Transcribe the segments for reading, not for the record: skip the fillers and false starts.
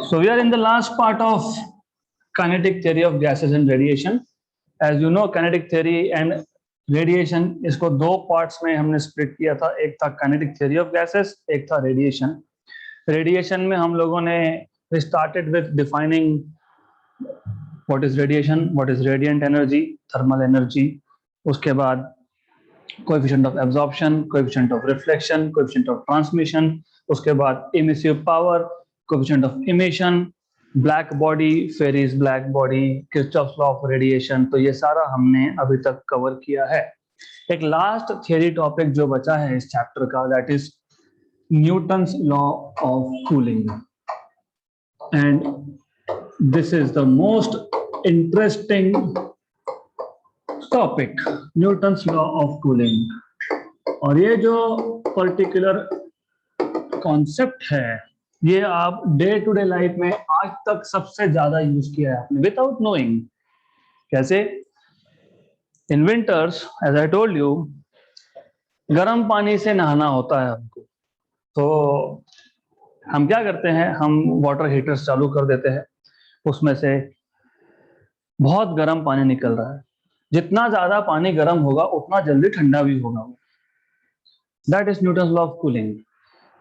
So we are in the last part of kinetic theory of gases and radiation. As you know, kinetic theory and radiation इसको दो parts में हमने split किया था. एक था kinetic theory of gases, एक था radiation. Radiation में हम लोगों ने we started with defining what is radiation, what is radiant energy, thermal energy. उसके बाद coefficient of absorption, coefficient of reflection, coefficient of transmission. उसके बाद emissive power, coefficient of emission, black body, Ferry's black body, Kirchhoff's law of radiation. तो ये सारा हमने अभी तक कवर किया है. एक लास्ट थियरी टॉपिक जो बचा है इस चैप्टर का, that is Newton's law of cooling. And this is the most interesting topic, Newton's law of cooling. और ये जो पर्टिकुलर कॉन्सेप्ट है, ये आप डे टू डे लाइफ में आज तक सबसे ज्यादा यूज किया है आपने विदाउट नोइंग. कैसे? In winters, as I told you, गर्म पानी से नहाना होता है हमको. तो हम क्या करते हैं, हम वाटर हीटर्स चालू कर देते हैं, उसमें से बहुत गर्म पानी निकल रहा है. जितना ज्यादा पानी गर्म होगा उतना जल्दी ठंडा भी होगा. That is Newton's law of cooling.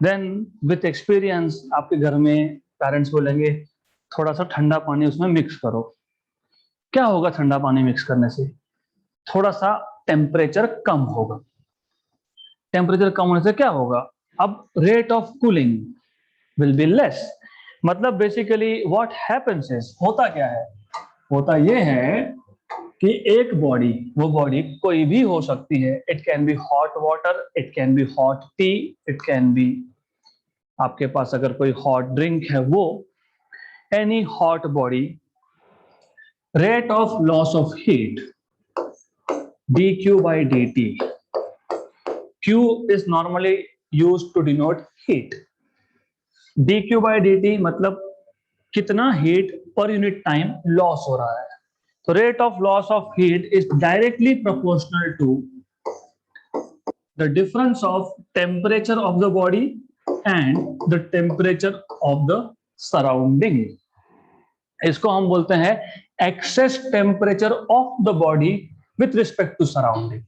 Then with experience आपके घर में पेरेंट्स बोलेंगे थोड़ा सा ठंडा पानी उसमें मिक्स करो. क्या होगा ठंडा पानी मिक्स करने से? थोड़ा सा टेम्परेचर कम होगा. टेम्परेचर कम होने से क्या होगा? अब rate of cooling will be less. मतलब बेसिकली व्हाट हैपेंस इज, होता क्या है? होता ये है कि एक बॉडी, वो बॉडी कोई भी हो सकती है. It can be hot water, it can be hot T, it can be आपके पास अगर कोई हॉट ड्रिंक है वो, any hot body, rate of loss of heat dq by dt. q is normally used to denote heat. dq by dt मतलब कितना heat पर unit time loss हो रहा है. तो rate of loss of heat is directly proportional to the difference of temperature of the body and the temperature of the surrounding. इसको हम बोलते हैं excess temperature of the body with respect to surrounding.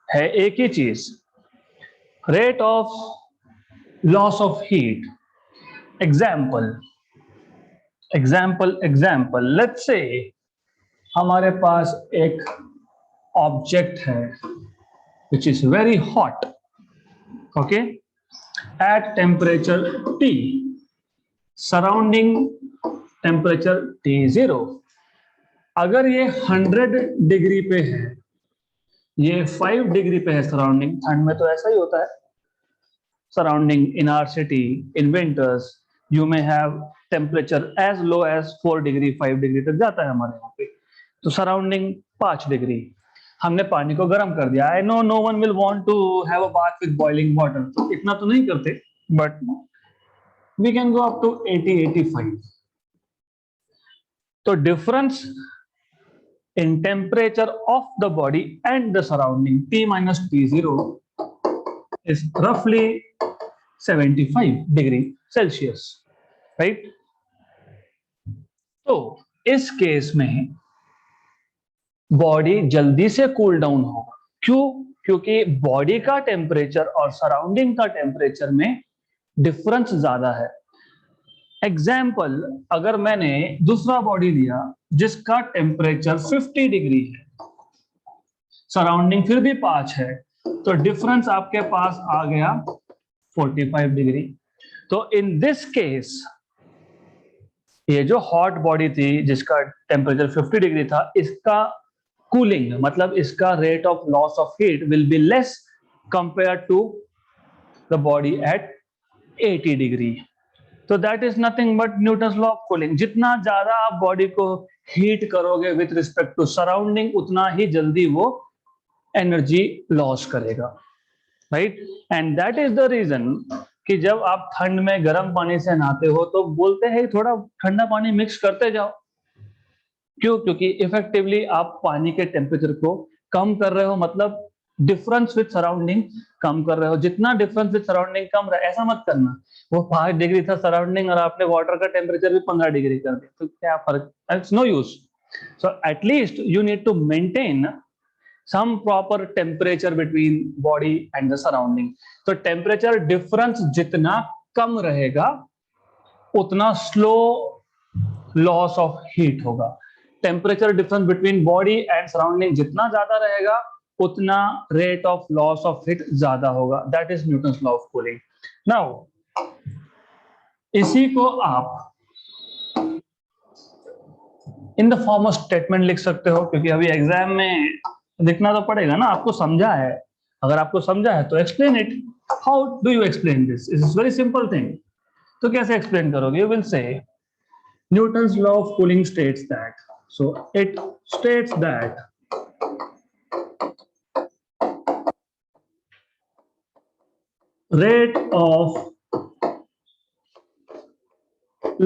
है एक ही चीज. rate of loss of heat. example let's say हमारे पास एक object है which is very hot, okay, at temperature T, surrounding temperature T0. अगर ये 100 डिग्री पे है, ये 5 डिग्री पे है सराउंडिंग. ठंड में तो ऐसा ही होता है. Surrounding in our city in winters you may have temperature as low as 4 degree 5 degree तक जाता है हमारे यहाँ पे. तो सराउंडिंग 5 डिग्री, हमने पानी को गर्म कर दिया. I know no one will want to have a bath with boiling water, तो इतना तो नहीं करते, but we can go up to 80-85. तो difference in temperature of the body and the surrounding T minus T0 is रफली 75 degree Celsius, right? तो इस case में बॉडी जल्दी से कूल डाउन होगा. क्यों? क्योंकि बॉडी का टेम्परेचर और सराउंडिंग का टेम्परेचर में डिफरेंस ज्यादा है. एग्जाम्पल, अगर मैंने दूसरा बॉडी लिया जिसका टेम्परेचर 50 डिग्री है, सराउंडिंग फिर भी 5 है, तो डिफरेंस आपके पास आ गया 45 डिग्री. तो इन दिस केस ये जो हॉट बॉडी थी जिसका टेम्परेचर 50 डिग्री था, इसका कूलिंग मतलब इसका rate of loss of heat will be less compare to the body at 80 degree. तो that is nothing but Newton's law of cooling. जितना ज्यादा आप बॉडी को हीट करोगे विथ रिस्पेक्ट टू सराउंडिंग, उतना ही जल्दी वो एनर्जी लॉस करेगा, right? And that is the reason कि जब आप ठंड में गर्म पानी से नहाते हो तो बोलते हैं थोड़ा ठंडा पानी मिक्स करते जाओ. क्यों? क्योंकि इफेक्टिवली आप पानी के टेम्परेचर को कम कर रहे हो. मतलब डिफरेंस विद सराउंडिंग कम कर रहे हो। जितना डिफरेंस विद सराउंडिंग कम रहा है, ऐसा मत करना वो 5 डिग्री था सराउंडिंग और आपने वाटर का टेम्परेचर भी 15 डिग्री कर दिया, तो क्या फर्क, it's no use. So at least you need to maintain some proper temperature between body and the surrounding। तो टेम्परेचर डिफरेंस जितना कम रहेगा उतना स्लो लॉस ऑफ हीट होगा। Temperature difference between body and surrounding जितना ज्यादा रहेगा उतना rate of loss of heat ज्यादा होगा। That is Newton's law of cooling. Now इसी को आप in the form of statement लिख सकते हो, क्योंकि अभी एग्जाम में लिखना तो पड़ेगा ना। आपको समझा है, अगर आपको समझा है तो explain it. How do you explain this? Is very simple thing. तो कैसे एक्सप्लेन करोगे? You will say Newton's law of cooling states that, so it states that rate of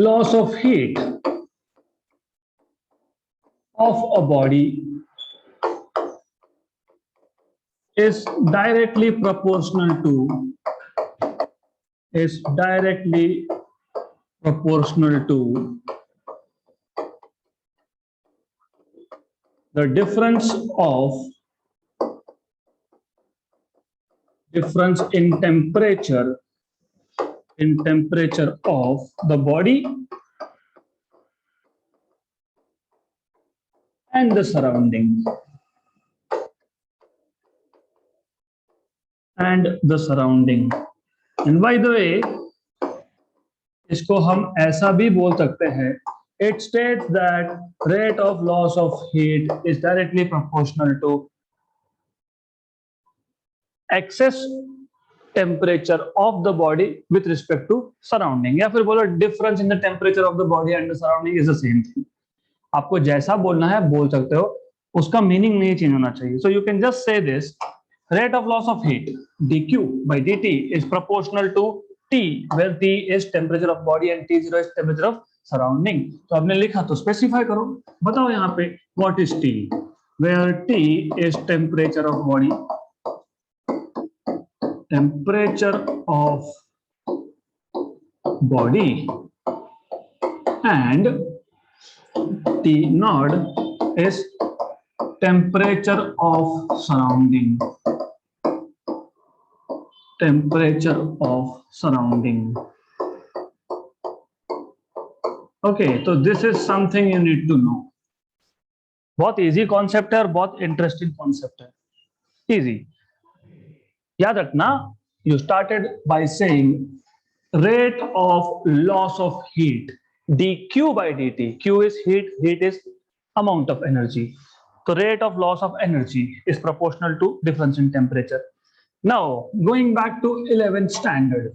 loss of heat of a body is directly proportional to the difference in temperature of the body and the surrounding and by the way इसको हम ऐसा भी बोल सकते हैं, it states that rate of loss of heat is directly proportional to excess temperature of the body with respect to surrounding, या फिर बोलो difference in the temperature of the body and the surrounding is the same thing। आपको जैसा बोलना है बोल सकते हो, उसका मीनिंग नहीं चेंज होना चाहिए। So you can just say this, rate of loss of heat dq by dt is proportional to T, where T is temperature of body and T0 is temperature of surrounding। तो आपने लिखा तो specify करो, बताओ यहाँ पे what is T, where T is temperature of body and T naught is temperature of surrounding। Okay, तो this is something you need to know. बहुत इजी कॉन्सेप्ट है और बहुत इंटरेस्टिंग कॉन्सेप्ट है। इजी, याद रखना। You started by saying rate of loss of heat dq by dt। q is heat, heat is amount of energy, so rate of loss of energy is proportional to difference in temperature। now going back to 11th standard,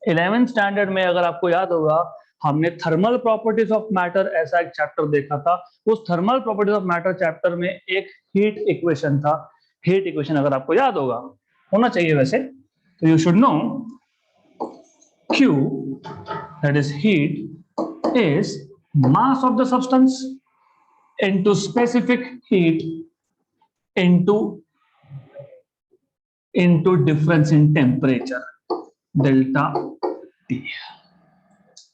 11th standard में अगर आपको याद होगा हमने thermal properties of matter ऐसा एक chapter देखा था। उस thermal properties of matter chapter में एक हीट इक्वेशन था। हीट इक्वेशन अगर आपको याद होगा, होना चाहिए वैसे, तो you should know Q, that is heat, is mass of the substance into specific heat into difference in temperature delta T।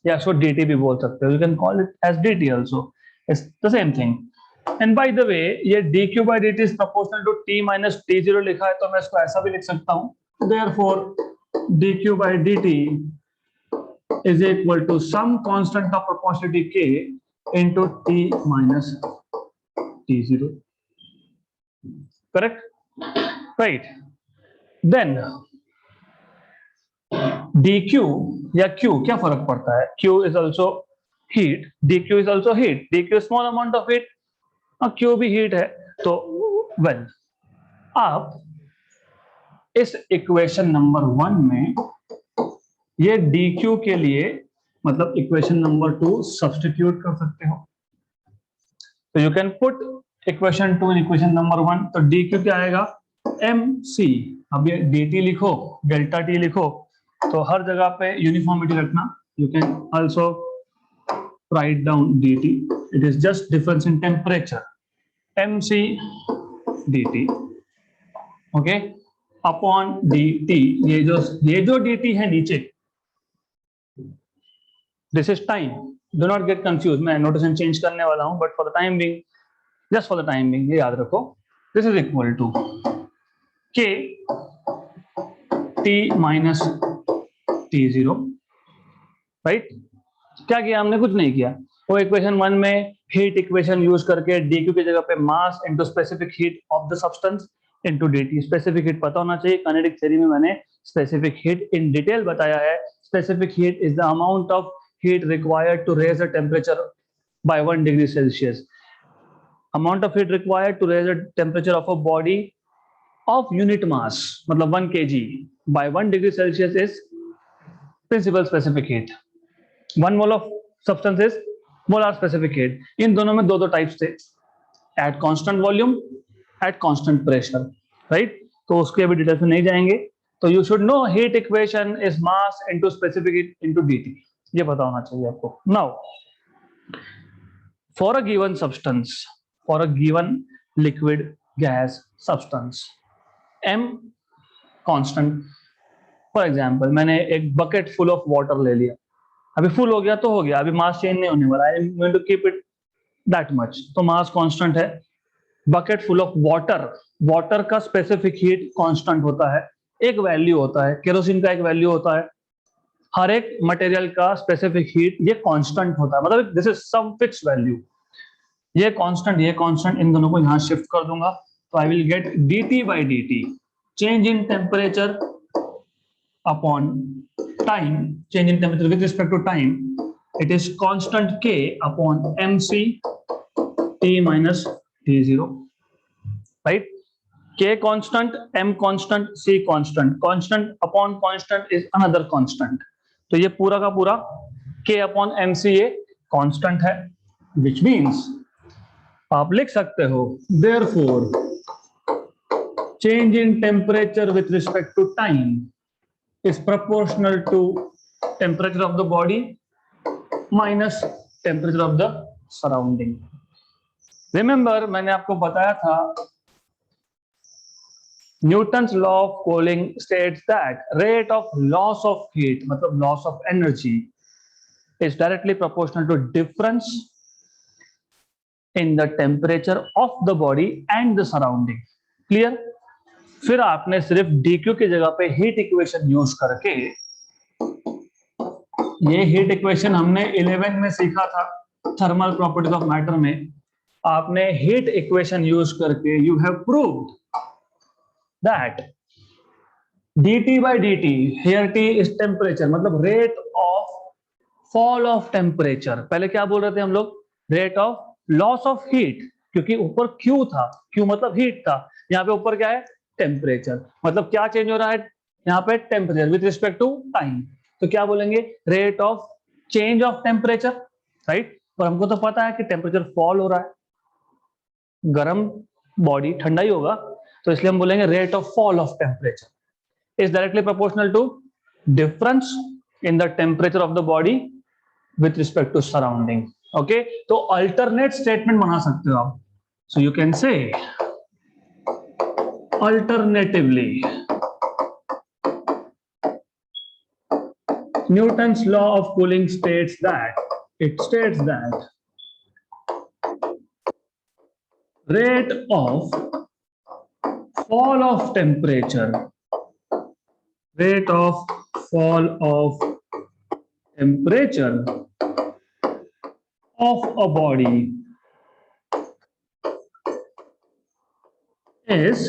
Yeah, so dt भी बोल सकते हो, you can call it as dt also, it's the same thing। and by the way ये dq by dt is proportional to t minus t0 लिखा है, तो मैं इसको ऐसा भी लिख सकता हूँ, therefore dq by dt is equal to some constant of proportionality k into t minus t0, correct? Right, then dq या q क्या फर्क पड़ता है? q is also heat, dq is also heat, dq is small amount of heat और q भी heat है। तो well, आप इस इक्वेशन नंबर 1 में ये dq के लिए मतलब इक्वेशन नंबर 2 सब्स्टिट्यूट कर सकते हो। तो you can put equation 2 in equation number 1। तो dq क्या आएगा? mc। अब ये dt लिखो, डेल्टा t लिखो, तो हर जगह पे यूनिफॉर्मिटी रखना। You can also write down dt, it is just difference in temperature, mc dt। Okay, upon dt, ये जो dt है नीचे, this is time, do not get confuse, मैं नोटेशन चेंज करने वाला हूं, but for the time being, just for the time being ये याद रखो, this is equal to k t minus t0, right. क्या किया हमने? कुछ नहीं किया। वो इक्वेशन 1 में हीट इक्वेशन यूज करके dq की जगह पे mass into specific heat of the substance into dt, specific heat पता होना चाहिए, काइनेटिक थ्योरी में मैंने स्पेसिफिक हीट इन डिटेल बताया है। Specific heat is the amount of heat required to raise the temperature by 1 degree Celsius. Amount of heat required to raise the temperature of a body of unit mass, मतलब 1 kg by 1 degree Celsius is principal specific heat. 1 mole of substance is molar specific heat. इन दोनों में दो types थे, at constant volume, at constant pressure, right? तो उसके अभी details में नहीं जाएंगे। तो you should know heat equation is mass into specific heat into dt, ये पता होना चाहिए आपको। Now for a given substance, for a given liquid gas substance, m constant, for example मैंने एक बकेट फुल ऑफ वाटर ले लिया, अभी फुल हो गया तो हो गया, अभी मास चेंज नहीं होने वाला, I am going to keep it that much, तो मास कांस्टेंट है। Bucket full of water, water का स्पेसिफिक हीट कांस्टेंट होता है, एक वैल्यू होता है, केरोसिन का एक वैल्यू होता है, हर एक मटेरियल का स्पेसिफिक हीट ये कांस्टेंट होता है, मतलब this is some fix value, ये कांस्टेंट, इन दोनों को यहां शिफ्ट कर दूंगा, तो I will get dt by dt, change in temperature upon time, change in temperature with respect to time, it is constant k upon mc t minus t0, right. k constant, m constant, c constant, constant upon constant is another constant, तो ये पूरा का पूरा k upon mc ये constant है, which means आप लिख सकते हो therefore change in temperature with respect to time is proportional to temperature of the body minus temperature of the surrounding. Remember मैंने आपको बताया था Newton's law of cooling states that rate of loss of heat, मतलब loss of energy, is directly proportional to difference in the temperature of the body and the surrounding. Clear? फिर आपने सिर्फ dq की जगह पे हीट इक्वेशन यूज करके, ये heat equation हमने 11 में सीखा था थर्मल प्रॉपर्टीज ऑफ मैटर में, आपने हीट इक्वेशन यूज करके you have proved that dt by dt, here t is temperature, मतलब rate of fall of temperature, पहले क्या बोल रहे थे हम लोग, rate of loss of heat, क्योंकि ऊपर Q था, Q मतलब हीट था, यहाँ पे ऊपर क्या है, टेम्परेचर, मतलब क्या चेंज हो रहा है यहाँ पे, temperature with respect to time, तो क्या बोलेंगे, rate of change of temperature, right. और हमको तो पता है कि टेम्परेचर फॉल हो रहा है, गर्म बॉडी ठंडा ही होगा, तो इसलिए हम बोलेंगे rate of fall of temperature is directly proportional to difference in the temperature of the body with respect to surrounding. Okay, तो अल्टरनेट स्टेटमेंट बना सकते हो आप, so you can say alternatively Newton's law of cooling states that rate of fall of temperature of a body is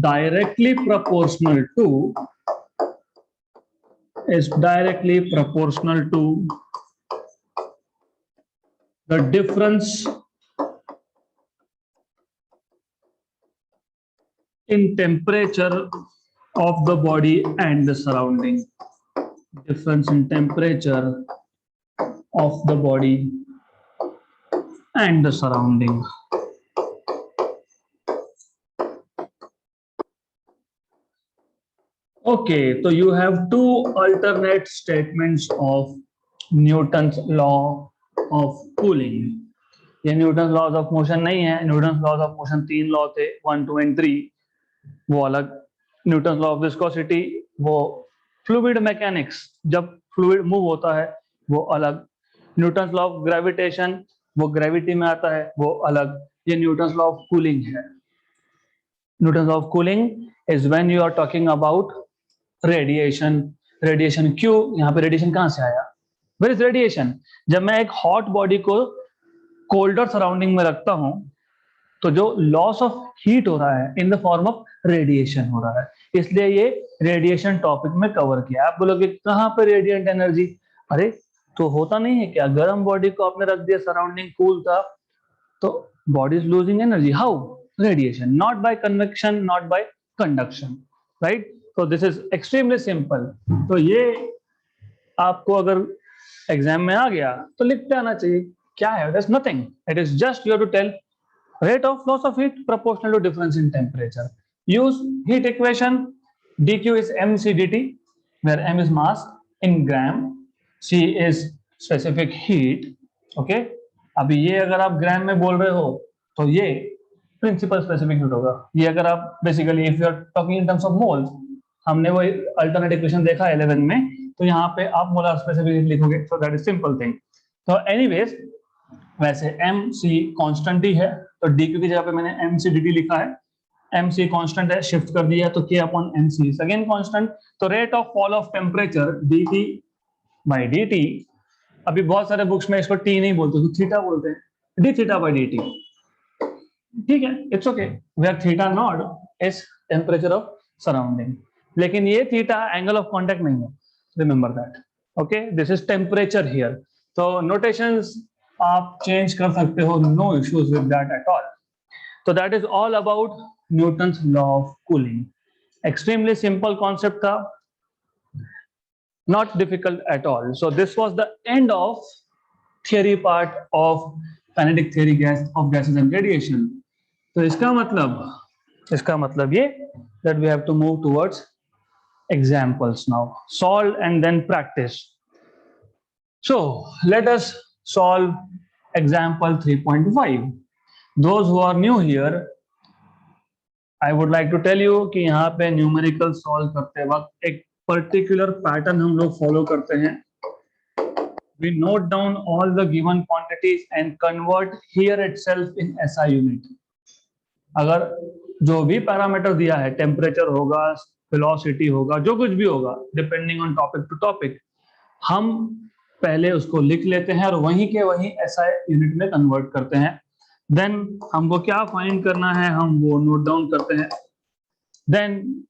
directly proportional to the difference in temperature of the body and the surrounding, difference in temperature of the body and the surrounding. Okay, so you have two alternate statements of Newton's law of cooling. ये Newton laws of motion नहीं है। Newton laws of motion 3 law थे, 1, 2 and 3, वो अलग। Newton law of viscosity वो fluid mechanics, जब fluid move होता है वो अलग। न्यूटन लॉ ऑफ ग्रेविटेशन वो ग्रेविटी में आता है, वो अलग। ये न्यूटन लॉ ऑफ कूलिंग है। Newton law of cooling is when you are talking about radiation. Radiation क्यों, यहाँ पे रेडिएशन कहां से आया? Where is radiation? जब मैं एक हॉट बॉडी को कोल्डर सराउंडिंग में रखता हूं तो जो लॉस ऑफ हीट हो रहा है इन द फॉर्म ऑफ रेडिएशन हो रहा है, इसलिए ये रेडिएशन टॉपिक में कवर किया। आप बोलोगे कहां पे रेडिएंट एनर्जी? अरे तो होता नहीं है क्या, गर्म बॉडी को आपने रख दिया सराउंडिंग कूल था तो body is losing energy. How? Radiation, not by convection, not by conduction, right? तो दिस इज एक्सट्रीमली सिंपल। तो ये आपको अगर एग्जाम में आ गया तो लिखते आना चाहिए। क्या है? There's nothing. It is just you have to tell rate of loss of heat proportional to difference in temperature. Use heat equation. dq is mc dt, where m is mass in gram, c is specific heat. Okay. अभी ये अगर आप ग्राम में बोल रहे हो तो ये प्रिंसिपल स्पेसिफिक हीट होगा। ये अगर आप basically if you are talking in terms of moles, हमने वो अल्टरनेट इक्वेशन देखा 11 में, तो यहाँ पे आप मोलर स्पेसिफिक हीट लिखोगे। So that is simple thing. तो एनीवेज वैसे एम सी कॉन्स्टेंट ही है, तो डी क्यू की जगह पे मैंने एम सी डी टी लिखा है। एम सी कॉन्स्टेंट है, शिफ्ट कर दिया तो K upon M C again constant. तो rate of fall of temperature D T by D T. अभी बहुत सारे बुक्स में इसको टी नहीं बोलते, तो थीटा बोलते हैं, D theta by D T. ठीक है, it's okay. Where theta not is temperature of surrounding, लेकिन ये थीटा एंगल ऑफ कॉन्टेक्ट नहीं है, remember that. Okay, this is temperature here. तो नोटेशंस आप चेंज कर सकते हो, no issues with that at all. तो that is all about Newton's law of cooling. Extremely simple concept था, not difficult at all. So this was the end of theory part of kinetic theory of gases and radiation. तो इसका मतलब ये that we have to move towards examples now. Solve and then practice. So let us solve example 3.5. Those who are new here, I would like to tell you कि यहाँ पे numerical solve करते वक्त एक पर्टिकुलर पैटर्न हम लोग follow करते हैं। We note down all the given quantities and convert here itself in SI unit. अगर जो भी पैरामीटर दिया है, टेम्परेचर होगा, वेलोसिटी होगा, जो कुछ भी होगा, depending on topic to topic, हम पहले उसको लिख लेते हैं और वहीं के वहीं SI यूनिट में कन्वर्ट करते हैं। देन हमको क्या फाइंड करना है हम वो नोट डाउन करते हैं। देन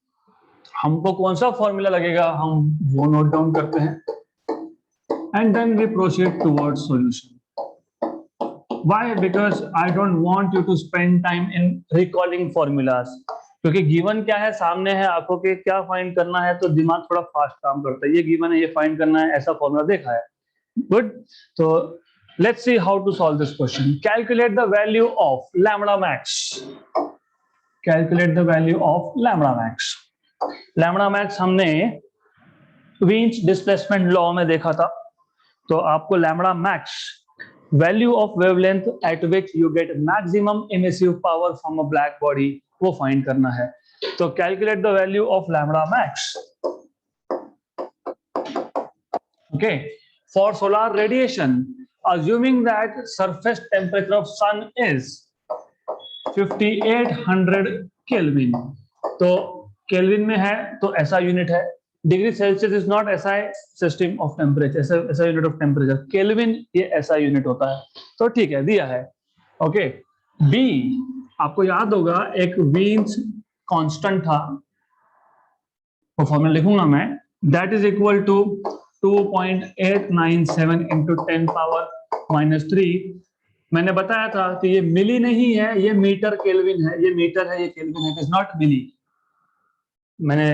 हमको कौन सा फॉर्मूला लगेगा हम वो नोट डाउन करते हैं। And then we proceed towards solution. Why? Because I don't want you to spend time in recalling formulas, क्योंकि गिवन क्या है, सामने है आंखों के, क्या फाइंड करना है, तो दिमाग थोड़ा फास्ट काम करता है। ये गिवन है, ये फाइंड करना है, ऐसा फॉर्मूला देखा है, गुड। तो let's see how to solve this question. Calculate the value of lambda max. Calculate the value of lambda max. Lambda max हमने Wien's displacement law में देखा था। तो आपको lambda max, value of wavelength at which you get maximum emissive power from a black body, वो find करना है। तो calculate the value of lambda max. Okay, for solar radiation, assuming that surface temperature of sun is 5800 Kelvin, तो kelvin में है तो SI unit है। Degree Celsius is not SI system of temperature, SI unit of temperature, kelvin ये SI unit होता है। तो ठीक है, दिया है। ओके, बी आपको याद होगा एक वीन्स कांस्टेंट था, वो फॉर्मूला लिखूंगा मैं, that is equal to 2.897 into 10 power -3। मैंने बताया था कि ये मिली नहीं है, ये मीटर केल्विन है, ये मीटर है, ये केल्विन है, इट इज नॉट मिली। मैंने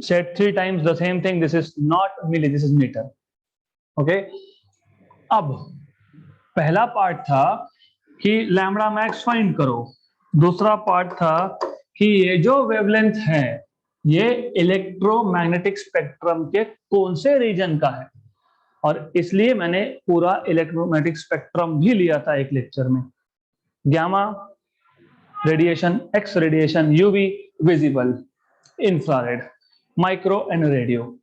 said 3 times the same thing, this is not milli, this is meter. Okay, अब पहला पार्ट था कि लैम्बडा मैक्स फाइंड करो, दूसरा पार्ट था कि ये जो वेवलेंथ है ये इलेक्ट्रोमैग्नेटिक स्पेक्ट्रम के कौन से रीजन का है। और इसलिए मैंने पूरा इलेक्ट्रोमैग्नेटिक स्पेक्ट्रम भी लिया था एक लेक्चर में। Gamma radiation, x radiation, UV, visible, infrared, micro and radio.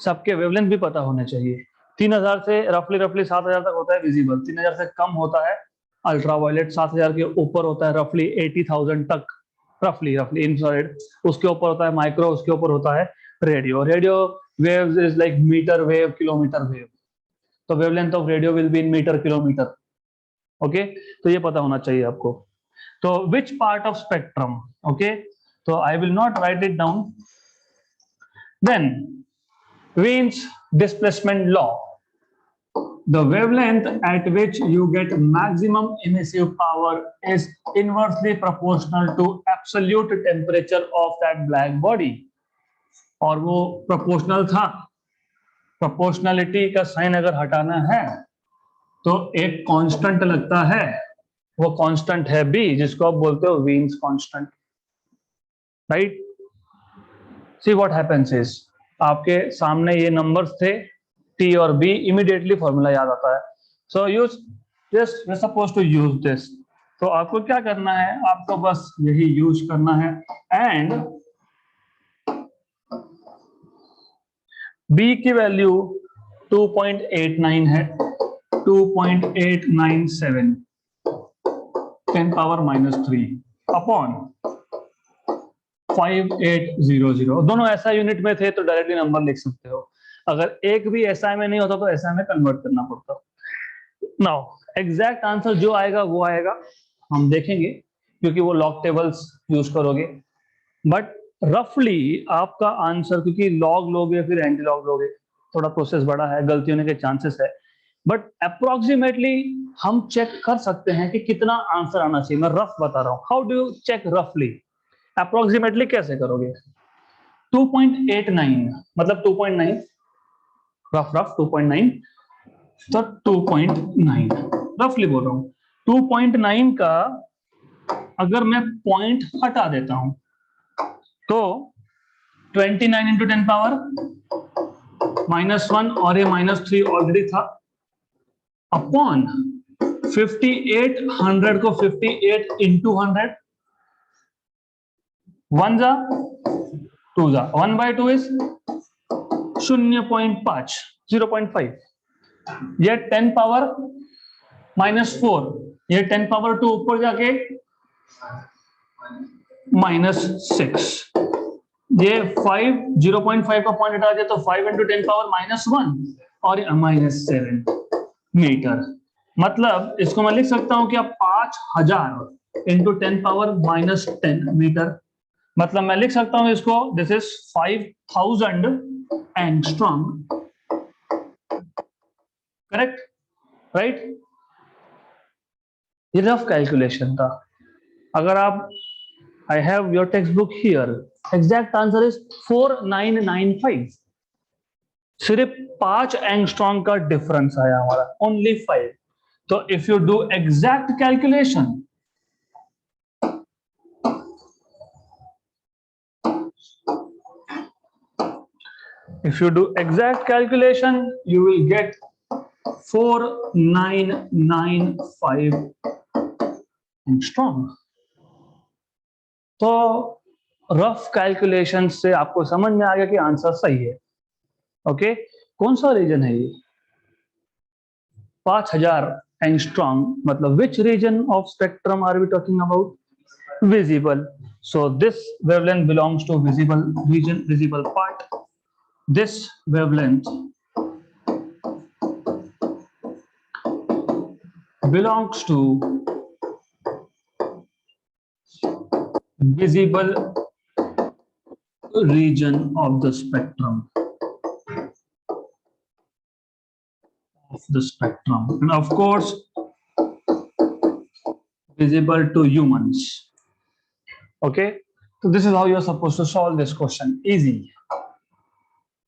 सबके वेवलेंथ भी पता होने चाहिए। 3000 से रफली 7000 तक होता है विजिबल, 3000 से कम होता है अल्ट्रावायलेट, 7000 के ऊपर होता है रफली 80,000 तक रफली इंफ्रारेड, उसके ऊपर होता है माइक्रो, उसके ऊपर होता है radio. Radio waves is like metre wave, kilometre wave, तो wavelength of radio will be in metre kilometre. Okay, तो ये पता होना चाहिए आपको। तो which part of spectrum, okay, तो I will not write it down. Then Wien's displacement law. The wavelength at which you get maximum emissive power is inversely proportional to absolute temperature of that black body. और वो proportional था, proportionality का sign अगर हटाना है तो एक constant लगता है, वो कांस्टेंट है B, जिसको आप बोलते हो Wien's constant, right. See what happens is, आपके सामने ये नंबर्स थे T और B, इमीडिएटली फॉर्मूला याद आता है। So use this, we are supposed to use this. तो आपको क्या करना है, आपको बस यही यूज करना है। एंड B की वैल्यू 2.89 है, 2.897 10⁻³ अपॉन 5800। दोनों ऐसा यूनिट में थे तो डायरेक्टली नंबर लिख सकते हो, अगर एक भी एसआई में नहीं होता तो एसआई में कन्वर्ट करना पड़ता। नाउ एग्जैक्ट आंसर जो आएगा वो आएगा, हम देखेंगे क्योंकि वो लॉग टेबल्स यूज करोगे। बट रफली आपका आंसर, क्योंकि लॉग लोगे फिर एंटी लॉग लोगे, थोड़ा प्रोसेस बड़ा है, गलती होने के चांसेस है, बट अप्रोक्सीमेटली हम चेक कर सकते हैं कि कितना आंसर आना चाहिए। मैं रफ बता रहा हूं, हाउ डू यू चेक रफली, अप्रोक्सीमेटली कैसे करोगे। 2.89 मतलब 2.9, रफ 2.9, तो 2.9 रफली बोल रहा हूं। 2.9 का अगर मैं पॉइंट हटा देता हूं तो 29 इंटू 10 पावर -1, और ये -3 ऑलरेडी था, अपॉन 5800 को 58 इंटू 100, 1 जा 2 जा, 1/2 इज 0.5, 0.5। ये 10 पावर -4, ये 10 पावर 2 ऊपर जाके -6, ये 5, 0.5 का पॉइंट हटा दिया तो 5 इंटू 10 पावर -1 और -7 मीटर। मतलब इसको मैं लिख सकता हूं कि अब 5000 इंटू 10 पावर -10 मीटर। मतलब मैं लिख सकता हूं इसको, this is 5000 angstrom, correct, right. ये रफ कैलकुलेशन था। अगर आप, I have your text book here, exact answer is 4995। सिर्फ 5 एंगस्ट्रॉम का डिफरेंस आया हमारा, ओनली 5। तो if you do exact calculation, you will get 4995 angstrom. तो रफ कैलकुलेशन से आपको समझ में आ गया कि आंसर सही है। ओके, कौन सा रीजन है ये 5000 एंगस्ट्रॉम, मतलब which region of spectrum are we talking about, visible. So this wavelength belongs to visible region, visible part. This wavelength belongs to visible region of the spectrum. And of course visible to humans. Okay, so this is how you are supposed to solve this question. Easy.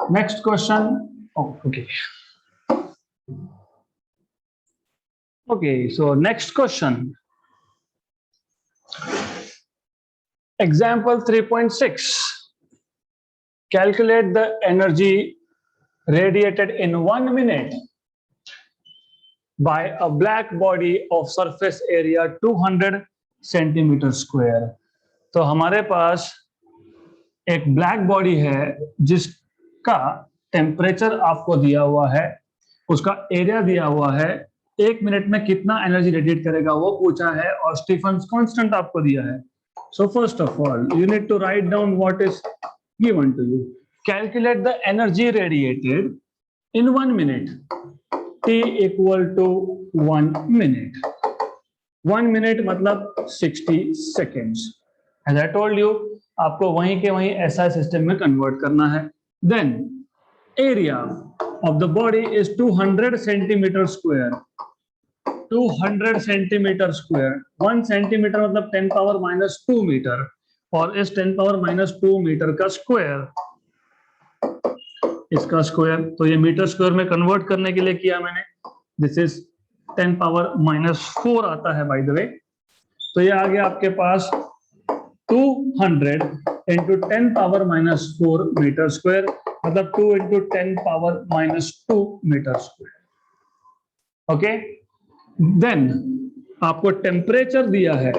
Next question. Oh, okay, so next question, example 3.6. calculate the energy radiated in 1 minute by a black body of surface area 200 centimetre square. तो हमारे पास एक black body है जिसका temperature आपको दिया हुआ है, उसका एरिया दिया हुआ है, 1 मिनट में कितना एनर्जी रेडिएट करेगा वो पूछा है, और स्टीफन्स कांस्टेंट आपको दिया है। So first of all you need to write down what is given to you. Calculate the energy radiated in 1 minute, T equal to 1 minute. 1 minute मतलब 60 seconds. As I told you, आपको वहीं के वहीं SI system में convert करना है। Then area of the body is 200 centimetre square. 200 centimetre square, 1 centimetre मतलब 10 power minus 2 metre, और इस 10 पावर माइनस 2 मीटर का स्क्वायर, इसका स्क्वायर, तो ये मीटर स्क्वायर में कन्वर्ट करने के लिए किया मैंने। दिस इज 10 पावर माइनस 4 आता है बाय द वे। तो ये आ गया आपके पास 200 into 10 power minus 4 metre square, मतलब 2 into 10 power minus 2 metre square. Okay, then आपको टेम्परेचर दिया है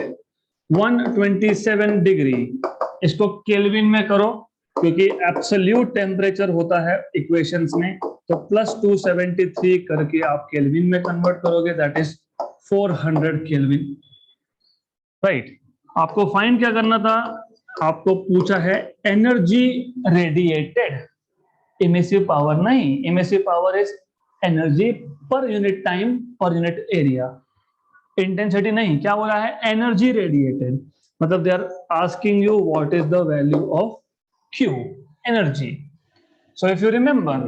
127 डिग्री। इसको केल्विन में करो क्योंकि एब्सोल्यूट टेम्परेचर होता है इक्वेशंस में, तो प्लस 273 करके आप केल्विन में कन्वर्ट करोगे, दैट इज 400 केल्विन। राइट, आपको फाइंड क्या करना था, आपको पूछा है एनर्जी रेडिएटेड, इमिसिव पावर नहीं। Emissive power is energy per unit time per unit area, intensity नहीं। क्या बोला है, एनर्जी रेडिएटेड, मतलब they are asking you what is the value of Q, energy. So if you remember,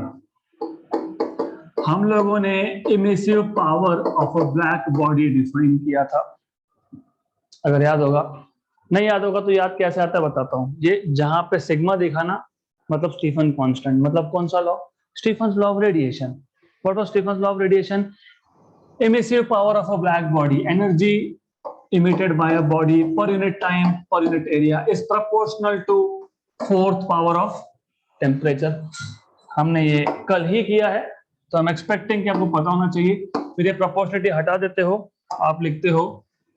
हम लोगों ने emissive power of a black body define किया था, अगर याद होगा। नहीं याद होगा तो याद कैसे आता है बताता हूं। ये जहां पे सिग्मा दिखा ना, मतलब स्टीफन कांस्टेंट, मतलब कौन सा law, Stefan's law of radiation. What was Stefan's law of radiation, emissive power of a black body, energy emitted by a body per unit time per unit area is proportional to 4th power of temperature. हमने ये कल ही किया है, तो हम expecting कि आपको पता होना चाहिए। फिर ये प्रोपोर्शनलिटी हटा देते हो, आप लिखते हो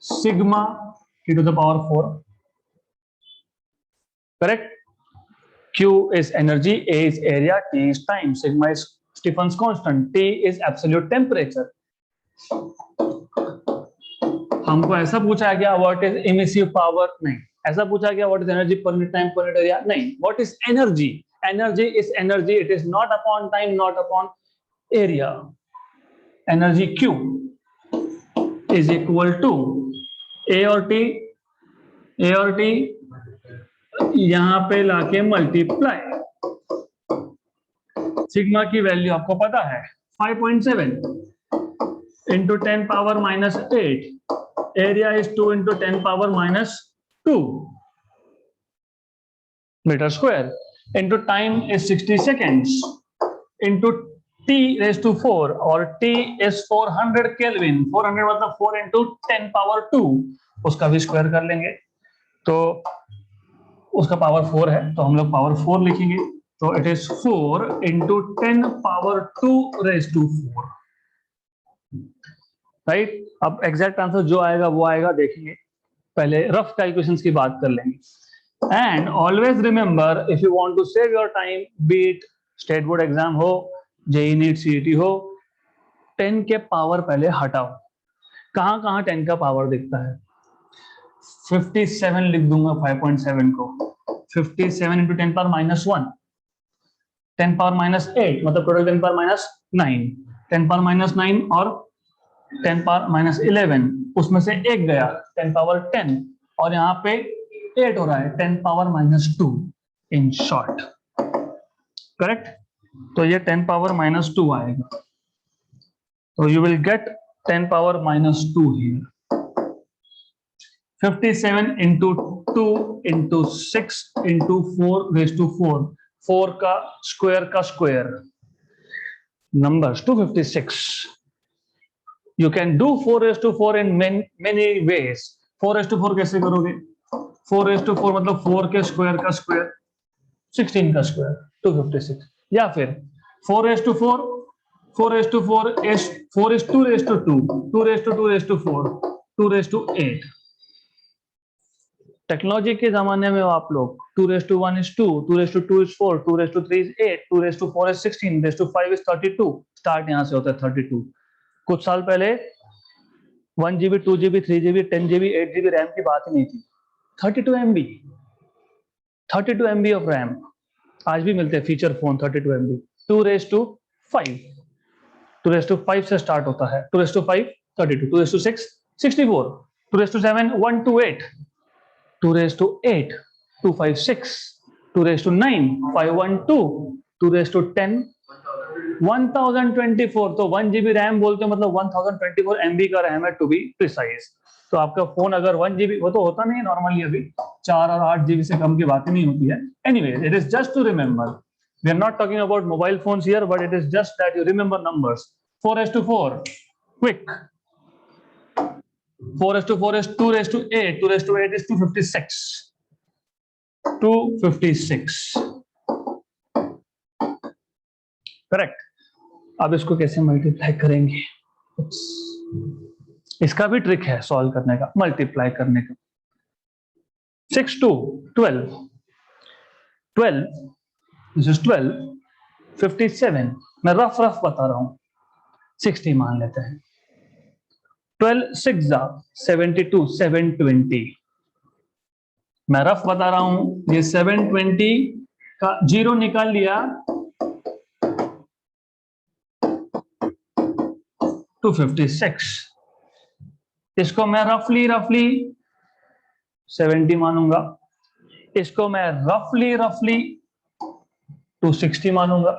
sigma T to the power 4, correct. Q is energy, A is area, T is time, sigma is Stephen's constant, T is absolute temperature। हमको ऐसा पूछा गया व्हाट इज इमिसिव पावर, नहीं। ऐसा पूछा गया what is energy per unit time per unit area, नहीं। What is energy, energy is energy, it is not upon time, not upon area. Energy Q is equal to A और T यहां पे लाके multiply, sigma की value आपको पता है 5.7 into 10 power minus 8, area is 2 into 10 power minus 2 meter square, into time is 60 seconds, into T raised to 4, और T is 400 Kelvin। 400 मतलब 4 into 10 power 2, उसका भी स्क्वायर कर लेंगे, तो उसका पावर 4 है, तो हम लोग पावर 4 लिखेंगे, तो it is 4 into 10 power 2 raised to 4। Right, अब एग्जैक्ट आंसर जो आएगा वो आएगा, देखेंगे। पहले रफ कैलकुलेशंस की बात कर लेंगे। And always remember, if you want to save your time, be it state board exam हो, जेईई नीट सीईटी हो, 10 के पावर पहले हटाओ। कहां कहां 10 का पावर दिखता है, 57 लिख दूंगा 5.7 को, 57 into 10 power minus 1, 10 power minus 8 मतलब total 10 power minus 9, 10 power minus 9 और 10 पावर माइनस 11, उसमें से एक गया 10 पावर 10, और यहाँ पे 8 हो रहा है 10 power minus 2 in short, correct. तो ये 10 पावर माइनस 2 आएगा, तो यू विल गेट 10 power minus 2 here. 57 into 2 into 6 into 4 raise to 4, 4 का square numbers 256। You can do 4 raised to 4 in many ways। 4 raised to 4 कैसे करोगे, 4 raised to 4 मतलब 4 के स्क्वायर का स्क्वायर, 16 का स्क्वायर 256, या फिर 4 raised to 4, 4 raised to 4 is 4 is 2 raised to 2, 2 raised to 2 raised to 4, 2 raised to 8. Technology के जमाने में हो आप लोग. 2 raised to 1 is 2, 2 raised to 2 is 4, 2 raised to 3 is 8, 2 raised to 4 is 16, raised to 5 is 32. Start यहाँ से होता है 32. कुछ साल पहले 1 GB, 2 GB, 3 GB, 10 GB, 8 GB RAM की बात ही नहीं थी. 32 MB, 32 MB ऑफ रैम आज भी मिलते हैं feature phone 32 MB. 2 raised to 5, 2 raised to 5 से स्टार्ट होता है. 2 raised to 5 32, 2 raised to 6 64, 2 raised to 7 128, 2 raised to 8 256, 2 raised to 9 512, 2 raised to 10 1024. तो 1 GB रैम बोलते हैं मतलब 1024 MB का रैम है टू बी प्रिसाइज. तो आपका फोन अगर 1 GB, वो तो होता नहीं है नॉर्मली, अभी 4 और 8 GB से कम की बात ही नहीं होती है. Anyways, it is just to remember. We are not talking about mobile phones here, but it is just that you remember numbers. 4 raised to 4, quick. 4 raised to 4 is 2 raised to 8, 2 raised to 8 is 256, 256. Correct. अब इसको कैसे multiply करेंगे? इसका भी trick है solve करने का, multiply करने का. 6 2 12, 12 दिस इज 12, 57. मैं रफ बता रहा हूं, 60 मान लेते हैं. 12 6 72, 720. मैं रफ बता रहा हूं, ये 720 का जीरो निकाल लिया 256. इसको मैं रफली 70 मानूंगा. इसको मैं रफली 260 मानूंगा.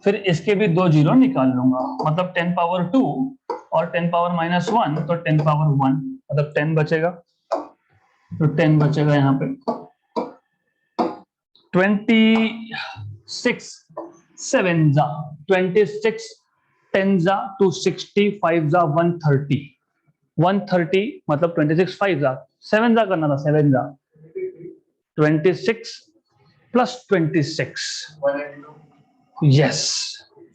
फिर इसके भी 2 जीरो निकाल लूंगा, मतलब 10 पावर 2 और 10 पावर -1, तो 10 पावर 1 मतलब 10 बचेगा. तो 10 बचेगा यहाँ पे. 26 7 जा 26, 10 जा 260, 5 जा 130, 130 मतलब 26 5 जा 7 जा करना था, 7 जा 26 प्लस 26, यस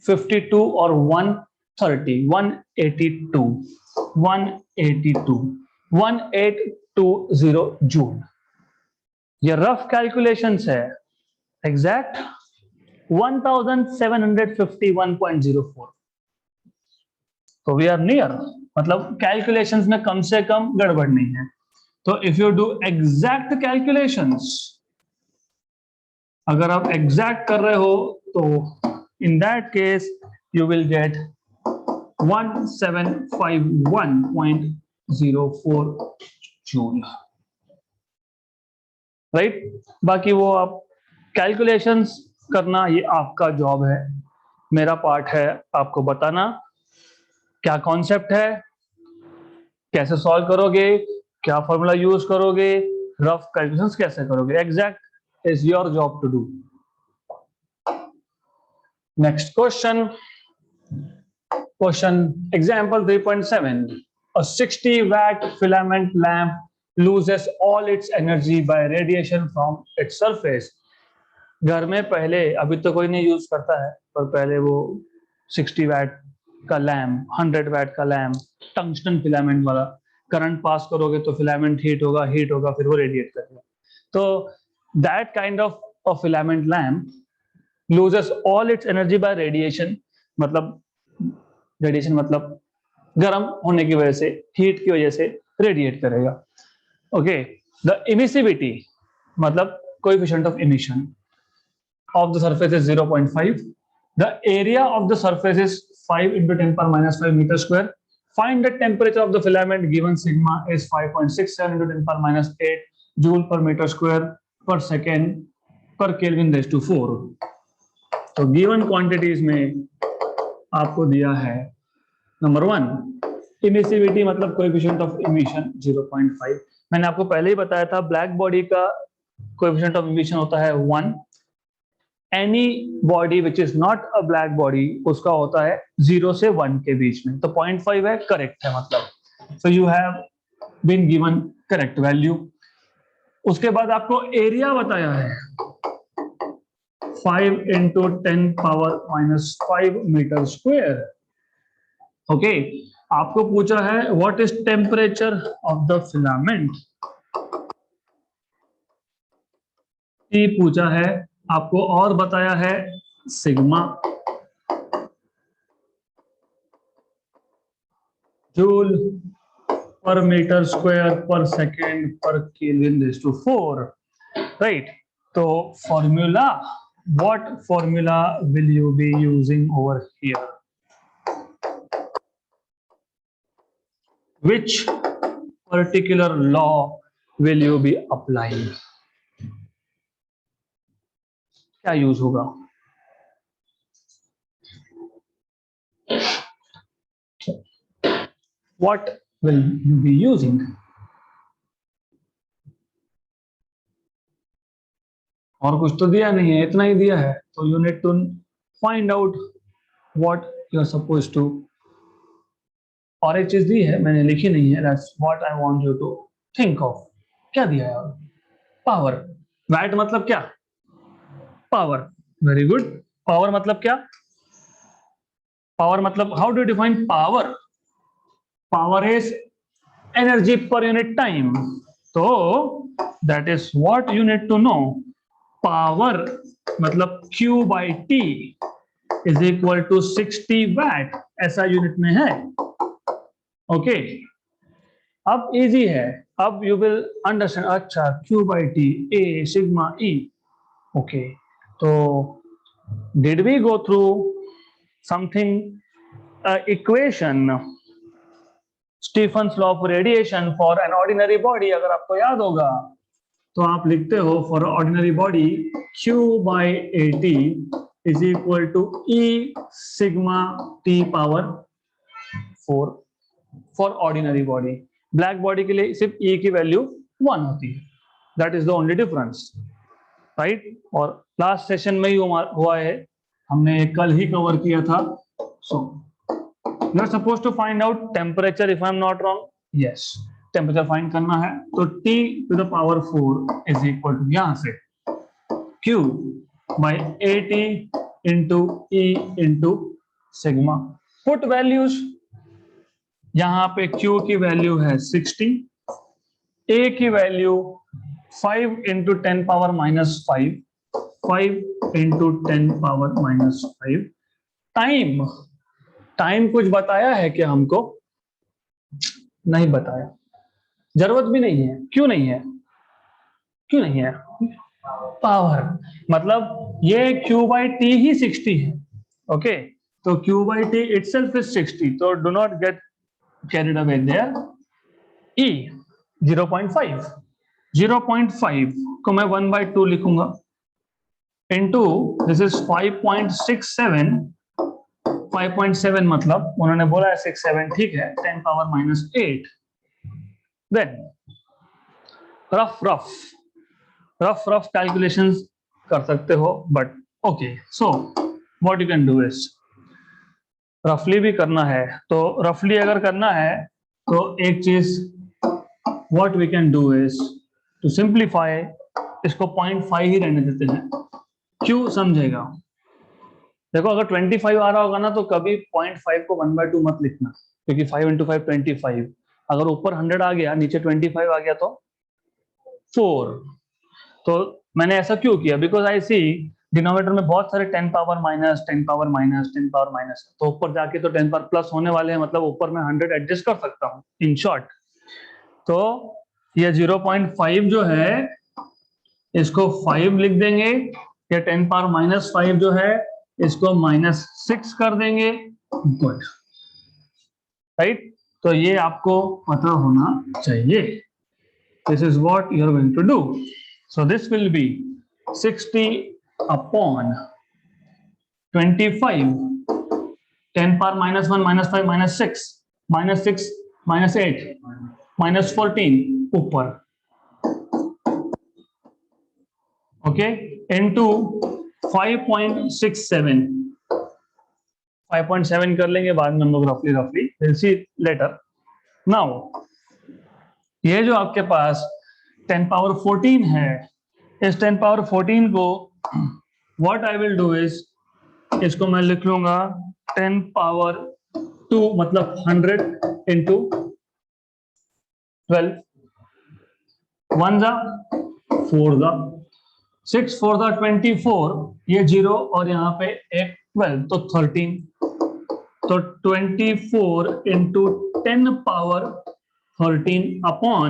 52 और 130, 182, 1820 जूल. ये रफ कैलकुलेशंस है. एग्जैक्ट 1751.04. तो वी आर नियर, मतलब कैलकुलेशंस में कम से कम गड़बड़ नहीं है. तो if you do exact calculations, अगर आप एग्जैक्ट कर रहे हो तो इन दैट केस यू विल गेट 1751.04 जूल. राइट. बाकी वो आप कैलकुलेशंस करना, ये आपका जॉब है. मेरा पार्ट है आपको बताना क्या कॉन्सेप्ट है, कैसे सॉल्व करोगे, क्या फॉर्मूला यूज करोगे, रफ कैलकुलेशंस कैसे करोगे. Exact is your job to do. Next question example 3.7. A 60-watt filament lamp loses all its energy by radiation from its surface. घर में पहले, अभी तो कोई नहीं यूज करता है, पर पहले वो 60 वैट का लैम्प, 100 वैट का लैम्प, टंगस्टन फिलामेंट वाला, करंट पास करोगे तो फिलामेंट हीट होगा, फिर वो रेडिएट करेगा. तो that kind of a filament lamp loses all its energy by radiation. मतलब रेडिएशन मतलब गर्म होने की वजह से, हीट की वजह से रेडिएट करेगा. ओके. द इमिसिविटी मतलब coefficient of emission of the surface is 0.5. The area of the surface is 5 × 10⁻⁵ meter square. Find the temperature of the filament given sigma is 5.67 × 10⁻⁸ joule per meter square per second per Kelvin raised to 4. तो given quantities में आपको दिया है number 1 emissivity मतलब coefficient of emission 0.5. मैंने आपको पहले ही बताया था ब्लैक बॉडी का कोएफिशिएंट ऑफ इमिशन होता है 1. Any body which is not a black body उसका होता है 0 से 1 के बीच में. तो 0.5 है, करेक्ट है मतलब. So you have been given correct value. उसके बाद आपको एरिया बताया है 5 into 10 power minus 5 metre square. Okay, आपको पूछा है what is temperature of the filament, T पूछा है आपको, और बताया है सिग्मा, joule per metre square per second per kelvin raise to 4, right. तो formula, what formula will you be using over here, which particular law will you be applying, क्या use होगा? What will you be using? और कुछ तो दिया नहीं है, इतना ही दिया है, तो you need to find out what you are supposed to, और एक चीज दी है मैंने लिखी नहीं है, that's what I want you to think of। क्या दिया है? पावर। वैट मतलब क्या? पावर। Very good. पावर मतलब क्या? पावर मतलब, how do define power? Power is energy per unit time, तो that is what you need to know. Power मतलब Q by T is equal to 60 watt, ऐसा unit में है। Okay, अब easy है, अब यू विल अंडरस्टैंड। अच्छा, Q by T A sigma E. Okay, तो did we go through something equation, Stephen's law of radiation for an ordinary body? अगर आपको याद होगा तो आप लिखते हो for ordinary body Q by A T is equal to E sigma T power 4 for ordinary body. Black body के लिए सिर्फ E की वैल्यू 1 होती है, that is the only difference, right. और लास्ट सेशन में ही हुआ है, हमने कल ही कवर किया था। So you are suppose to find out temperature, if I am not wrong, yes, temperature find करना है, तो T to the power 4 is equal to, यहां से Q by A T into E into sigma. Put values, यहां पे Q की value है 60, A की value 5 into 10 power minus 5, 5 into 10 power minus 5। Time, time कुछ बताया है क्या हमको? नहीं बताया, जरूरत भी नहीं है। क्यों नहीं है? क्यों नहीं है? पावर मतलब ये Q बाई टी ही 60 है। ओके, तो Q by T itself is 60, तो do not get carried away there. E 0.5, 0.5 को मैं 1/2 लिखूंगा इंटू दिस इज 5.67, 5.7 मतलब उन्होंने बोला है 67, ठीक है, 10 power minus 8। Then rough calculations कर सकते हो, but okay, so what you can do is, रफली भी करना है, तो रफली अगर करना है तो एक चीज what we can do is to simplify, इसको 0.5 ही रहने देते हैं। क्यों समझेगा? देखो, अगर 25 आ रहा होगा ना, तो कभी 0.5 को 1/2 मत लिखना, क्योंकि 5 इंटू 5 25, अगर ऊपर 100 आ गया, नीचे 25 आ गया तो 4। तो मैंने ऐसा क्यों किया? बिकॉज आई सी डिनोमिनेटर में बहुत सारे 10 power minus, 10 power minus, 10 power minus, तो ऊपर जाके तो 10 पावर प्लस होने वाले हैं, मतलब ऊपर में 100 एडजस्ट कर सकता हूँ इन शॉर्ट। तो ये 0.5 जो है इसको 5 लिख देंगे, या 10 पावर माइनस 5 जो है इसको -6 कर देंगे। Good, right. तो ये आपको पता होना चाहिए। This is what you are going to do. So this will be 60 upon 25, 10 power -1 -5 -6, -6 -8 -14 ऊपर, ओके, इनटू 5.67, 5.7 कर लेंगे बाद में हम लोग, रफली विल सी लेटर। नाउ ये जो आपके पास 10 पावर 14 है, इस 10 पावर 14 को what I will do is, इसको मैं लिख लूंगा 10 पावर 2 मतलब 100 इंटू 12, 1 जा 4 जा 6 4 जा 24, ये 0 और यहाँ पे एक 12 तो 13, तो 24 इंटू 10 पावर 13 अपॉन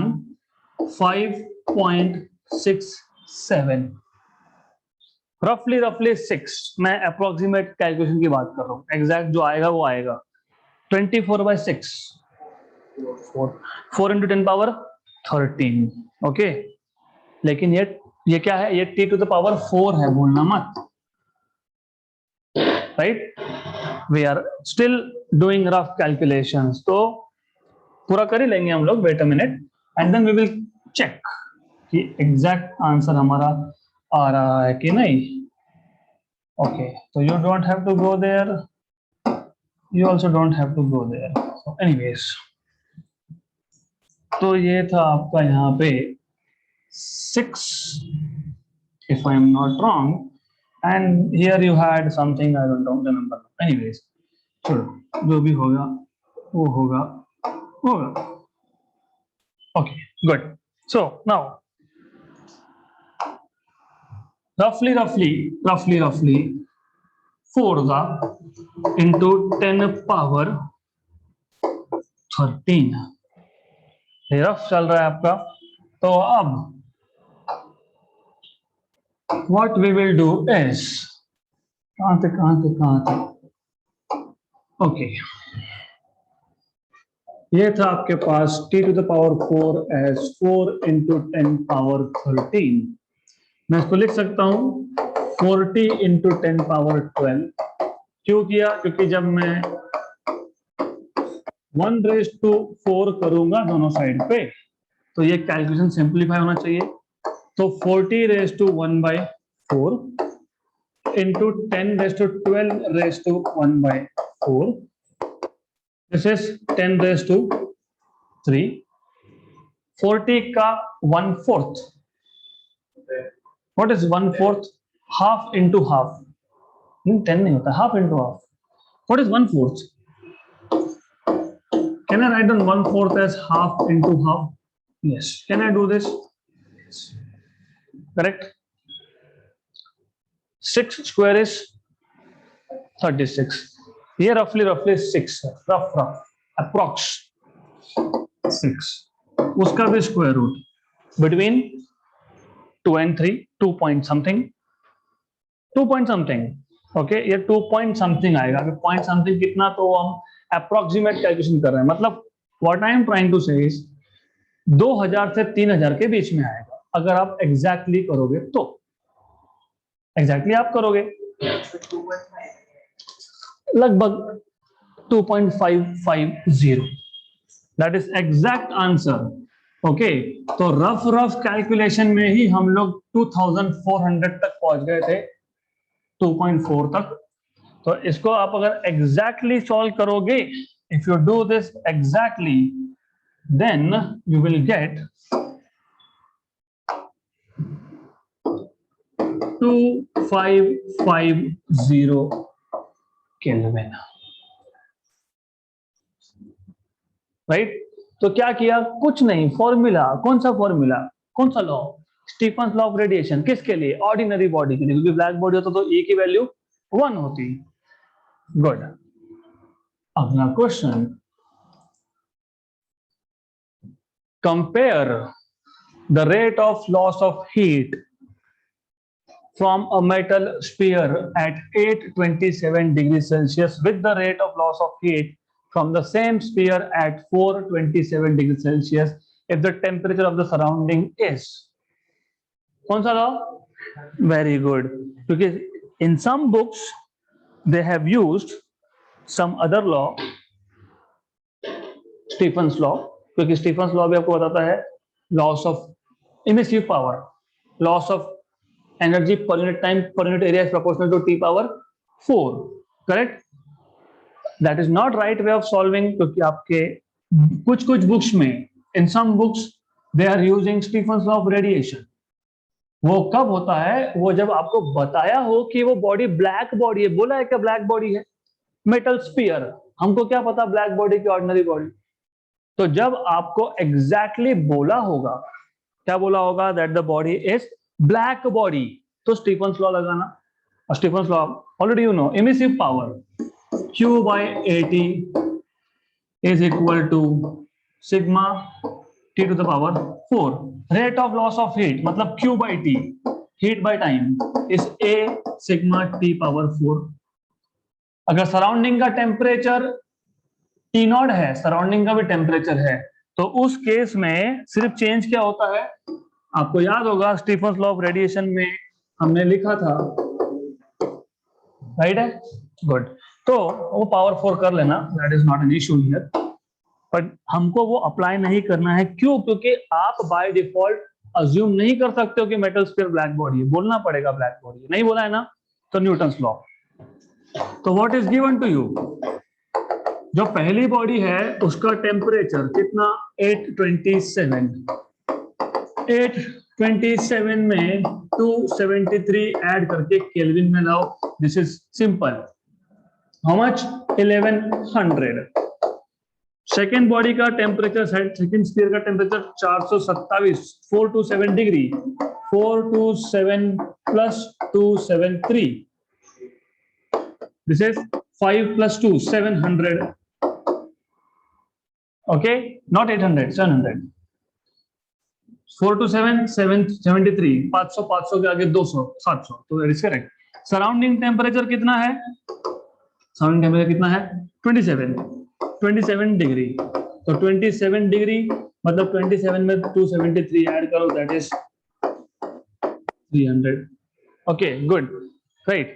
5.67, रफली 6, मैं अप्रोक्सीमेट कैलकुलेशन की बात कर रहा हूँ, एग्जैक्ट जो आएगा वो आएगा 24/6, 4 इंटू 10 पावर 13, ओके। लेकिन ये क्या है, ये t टू द पावर 4 है, भूलना मत, right. We are still doing rough calculations, तो पूरा कर ही लेंगे हम लोग, wait a minute and then we will check कि एग्जैक्ट आंसर हमारा आ रहा है कि नहीं। ओके, तो you don't have to go there, you also don't have to go there, so anyways, तो ये था आपका यहाँ पे 6 if I am not wrong, and here you had something I don't remember, anyways, चलो जो भी होगा वो होगा। Okay, good. So now roughly 4 का into 10 power 13, रफ चल रहा है आपका। तो अब what we will do is, कहां तक ओके, ये था आपके पास t to the power 4 as 4 into 10 power 13, मैं इसको लिख सकता हूं 40 into 10 power 12। क्यों किया, क्योंकि जब मैं 1/4 करूंगा दोनों साइड पे तो ये कैलकुलेशन सिंप्लीफाई होना चाहिए, तो 40^1/4 into 10^12^1/4, this is 10^3, 40 का 1/4, what is 1/4, half into half, 10 नहीं होता, half into half, what is 1/4, can I write down 1/4 as half into half? Yes, can I do this? Yes. Correct. 6 square is 36, ये roughly 6 है, rough approx 6, उसका भी square root between 2 and 3, 2 point something, okay, ये 2 point something आएगा, point something कितना, तो हम approximate calculation कर रहे हैं, मतलब what I am trying to say is 2000 से 3000 के बीच में आएगा, अगर आप एग्जैक्टली करोगे तो, एग्जैक्टली आप करोगे लगभग 2.550, that is exact answer, okay. तो रफ कैलकुलेशन में ही हम लोग 2400 तक पहुंच गए थे, 2.4 तक। तो इसको आप अगर एग्जैक्टली सॉल्व करोगे, if you do this exactly, then you will get 2550 Kelvin, right. तो क्या किया, कुछ नहीं, फॉर्मूला, कौन सा फॉर्मूला, कौन सा law, Stephen law of radiation, किसके लिए, ऑर्डिनरी बॉडी के लिए, क्योंकि ब्लैक बॉडी होता तो E की वैल्यू 1 होती। गुड, अगला question, compare the rate of loss of heat from a metal sphere at 827 degrees Celsius with the rate of loss of heat from the same sphere at 427 degrees Celsius if the temperature of the surrounding is, कौन सा law? Very good, because in some books they have used some other law, Stephen's law, क्योंकि Stephen's law भी आपको बताता है loss of emissive power, loss of energy per unit time per unit area is proportional to t power 4, correct. That is not right way of solving, क्योंकि आपके कुछ books में, in some books they are using Stephen's law of radiation, वो कब होता है, वो जब आपको बताया हो कि वो बॉडी ब्लैक बॉडी है। बोला है क्या ब्लैक बॉडी है? मेटल स्फीयर, हमको क्या पता ब्लैक बॉडी की ऑर्डिनरी बॉडी। तो जब आपको एग्जैक्टली बोला होगा, क्या बोला होगा, that the body is black body, तो स्टीफन्स लॉ लगाना। और Stefan's law already you know, emissive power Q by AT is equal to sigma T to the power 4. Rate of loss of heat मतलब Q by T, heat by time is A sigma T power 4. अगर surrounding का temperature T not है, surrounding का भी temperature है, तो उस case में सिर्फ चेंज क्या होता है, आपको याद होगा स्टीफन्स लॉ ऑफ रेडिएशन में हमने लिखा था, राइट है, गुड। तो वो पावर 4 कर लेना, that is not an issue here, but हमको वो अप्लाई नहीं करना है। क्यों? क्योंकि आप बाय डिफॉल्ट अज्यूम नहीं कर सकते हो कि मेटल स्फीयर ब्लैक बॉडी है, बोलना पड़ेगा ब्लैक बॉडी है, नहीं बोला है ना, तो न्यूटन्स लॉ। तो what is given to you, जो पहली बॉडी है उसका टेम्परेचर कितना, 827, 827 में 273 ऐड करके केल्विन में लाओ, this is simple. How much, 1100। Second body का टेम्परेचर, सेकेंड स्फीयर का temperature 427, 427 degree, 427 plus 273, this is 5 plus 2 700, okay, not 800, 700, 4 to 7 773, 500 500 के आगे 200 700, तो that is correct. Surrounding temperature कितना है, सराउंडिंग टेम्परेचर कितना है, 27 डिग्री, तो 27 डिग्री मतलब 27 में 273 ऐड करो, that is 300, okay good, right.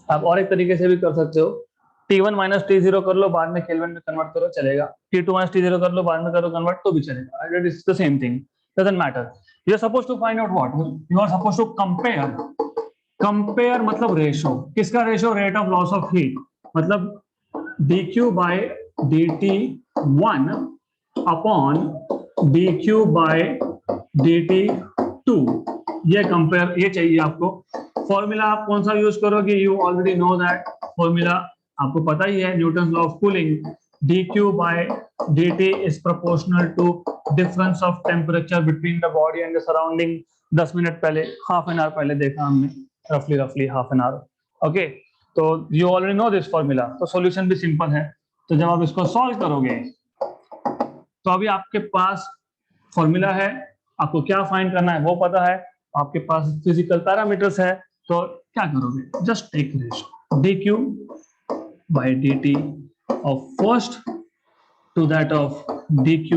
आप और एक तरीके से भी कर सकते हो, T1 माइनस T0 कर लो, बाद में केल्विन में कन्वर्ट करो, चलेगा। T2 माइनस T0 कर लो, बाद में करो कन्वर्ट, तो भी चलेगा, it is the same thing, doesn't matter. You are supposed to find out what, you are supposed to compare, compare मतलब रेशो, किसका ratio, rate of loss of heat, मतलब dq by dt1 upon dq by dt2, ये compare, ये चाहिए आपको। Formula आप कौन सा यूज करोगे, you already know that formula, आपको पता ही है, Newton law of cooling, dq by dt is proportional to difference of temperature between the body and the surrounding। 10 minute पहले, हाफ एन आवर पहले देखा हमने, रफली हाफ एन आवर, ओके। तो you already know this formula, तो solution भी simple है। तो जब आप इसको सॉल्व करोगे, तो अभी आपके पास फॉर्मूला है, आपको क्या फाइंड करना है वो पता है, आपके पास फिजिकल पैरामीटर्स है, तो क्या करोगे, just take ratio dq by dt of first to that of dq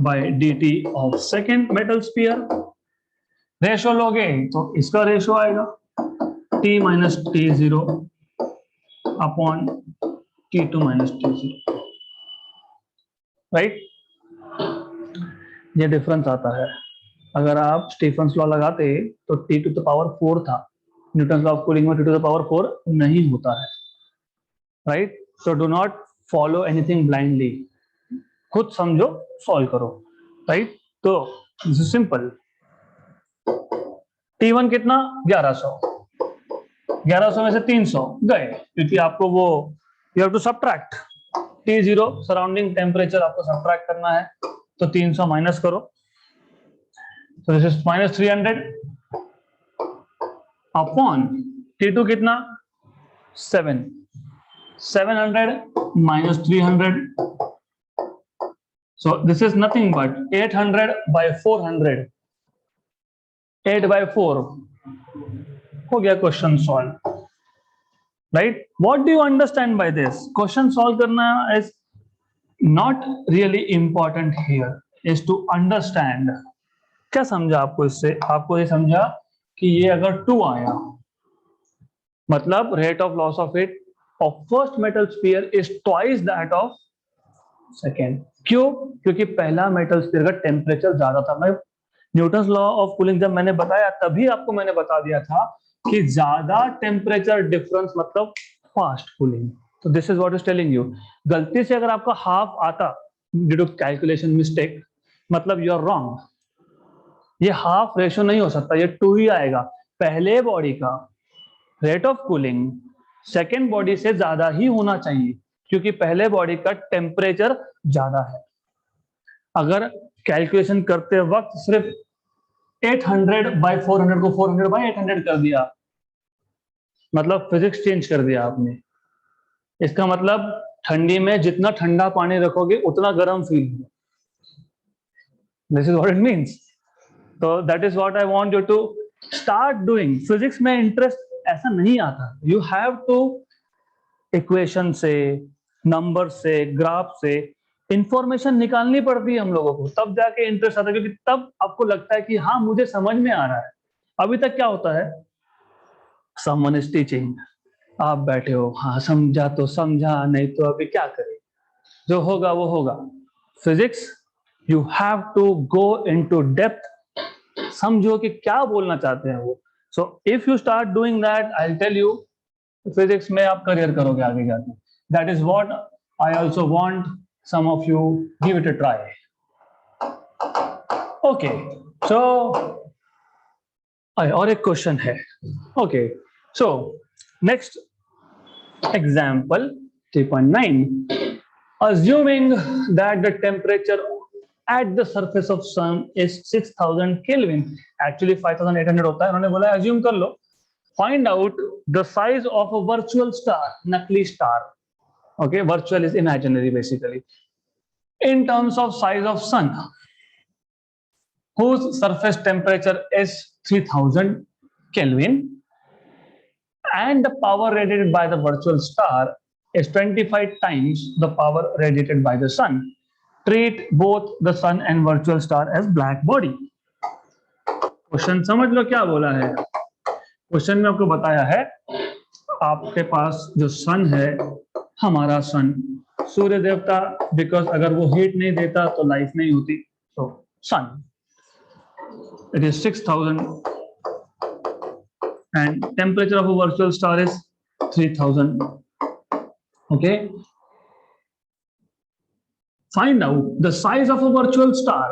by dt of second metal sphere। Ratio लोगे तो इसका रेशो आएगा t minus t0 upon t2 minus t0, right. ये डिफरेंस आता है। अगर आप स्टीफन्स लॉ लगाते तो t to the power 4 था, न्यूटन लॉ ऑफ कूलिंग में t to the power 4 नहीं होता है, right. So do not follow anything blindly, खुद समझो, सॉल्व करो, राइट। तो दिस इज सिंपल। T1 कितना, 1100, 1100 में से 300 गए, क्योंकि आपको वो you have to subtract T0, surrounding temperature आपको सबट्रैक्ट करना है, तो 300 माइनस करो, तो this is minus 300 upon T2 कितना, 700 minus 300, so this is nothing but 800 by 400, 8 by 4 हो गया question solve, right. What do you understand by this, question solve करना is not really important here, is to understand. क्या समझा आपको इससे, आपको ये समझा कि ये अगर 2 आया मतलब rate of loss of heat of first metal sphere is twice that of second। क्यों? क्योंकि पहला मेटल स्फीयर का टेम्परेचर ज्यादा था। मैं न्यूटन्स लॉ ऑफ कूलिंग जब मैंने बताया, तभी आपको मैंने बता दिया था कि ज्यादा टेम्परेचर डिफरेंस मतलब फास्ट कूलिंग। तो this is what is telling you. गलती से अगर आपका हाफ आता ड्यू टू कैलकुलेशन मिस्टेक, मतलब यू आर रॉन्ग, ये हाफ रेशो नहीं हो सकता, ये 2 ही आएगा। पहले बॉडी का rate of cooling second body से ज्यादा ही होना चाहिए, क्योंकि पहले बॉडी का टेम्परेचर ज्यादा है। अगर कैलकुलेशन करते वक्त सिर्फ 800/400 को 400/800 कर दिया, मतलब फिजिक्स चेंज कर दिया आपने। इसका मतलब ठंडी में जितना ठंडा पानी रखोगे उतना गर्म फील होगा। This is what it means. तो that is what I want you to start doing. Physics में इंटरेस्ट ऐसा नहीं आता, यू हैव टू इक्वेशन से, नंबर से, ग्राफ से इंफॉर्मेशन निकालनी पड़ती है हम लोगों को, तब जाके इंटरेस्ट आता है, क्योंकि तब आपको लगता है कि हाँ मुझे समझ में आ रहा है। अभी तक क्या होता है, समवन इज टीचिंग, आप बैठे हो, हाँ समझा तो समझा, नहीं तो अभी क्या करें, जो होगा वो होगा। Physics you have to go into depth, समझो कि क्या बोलना चाहते हैं वो। So if you start doing that, I will tell you, physics में आप करियर करोगे आगे जाके। That is what I also want some of you give it a try. Okay, so और एक क्वेश्चन है। Okay, so next example 3.9, assuming that the temperature at the surface of sun is 6000 Kelvin, actually 5800 होता है, उन्होंने बोला assume कर लो, find out the size of a virtual star, नकली star, okay, virtual is imaginary basically, in terms of size of sun, whose surface temperature is 3000 Kelvin and the power radiated by the virtual star is 25 times the power radiated by the sun. Treat both the sun and virtual star as black body. Question समझ लो क्या बोला है। Question में आपको बताया है, आपके पास जो सन है, हमारा सन, सूर्य देवता, बिकॉज अगर वो हीट नहीं देता तो लाइफ नहीं होती, तो सन it is 6000 and temperature of a virtual star is 3000. Okay, find out the size of a virtual star.